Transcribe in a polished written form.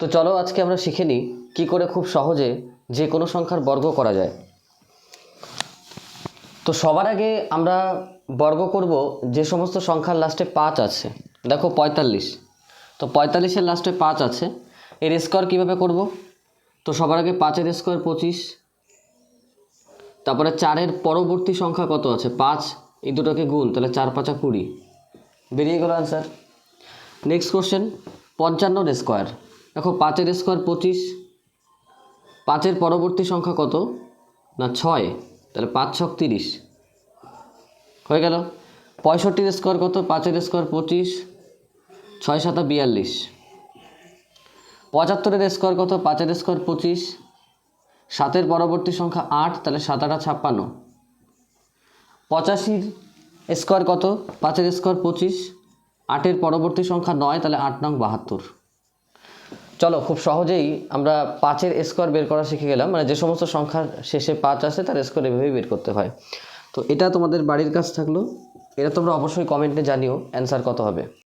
তো চলো আজকে আমরা শিখে নিই কী করে খুব সহজে যে কোনো সংখ্যার বর্গ করা যায়। তো সবার আগে আমরা বর্গ করব যে সমস্ত সংখ্যার লাস্টে 5 আছে। দেখো 45, তো 45-এর লাস্টে 5 আছে, এর স্কোয়ার কীভাবে করব? তো সবার আগে 5-এর স্কোয়ার 25, তারপরে 4-এর পরবর্তী সংখ্যা কত আছে 5, এই দুটোকে গুণ, তাহলে 4 5 20, বেরিয়ে গেল অ্যান্সার। নেক্সট কোশ্চেন, 55-এর স্কোয়ার। দেখো 5-এর স্কোয়ার 25, 5-এর পরবর্তী সংখ্যা কত না 6, তাহলে 5 6 30 হয়ে গেল। 65-এর স্কোয়ার কত? 5-এর স্কোয়ার 25, 6 7 42। 75-এর স্কোয়ার কত? 5-এর স্কোয়ার 25, 7-এর পরবর্তী সংখ্যা 8, তাহলে 7 8 56। 85-র স্কোয়ার কত? 5-এর স্কোয়ার 25, 8-এর পরবর্তী সংখ্যা 9, তাহলে 8 9 72। চলো খুব সহজেই আমরা 5-এর স্কোয়ার বের করা শিখে গেলাম, মানে যে সমস্ত সংখ্যার শেষে 5 আছে তার স্কোয়ার এভাবেই বের করতে হয়। তো এটা তোমাদের বাড়ির কাজ থাকলো, এটা তোমরা অবশ্যই কমেন্টে জানিও অ্যান্সার কত হবে।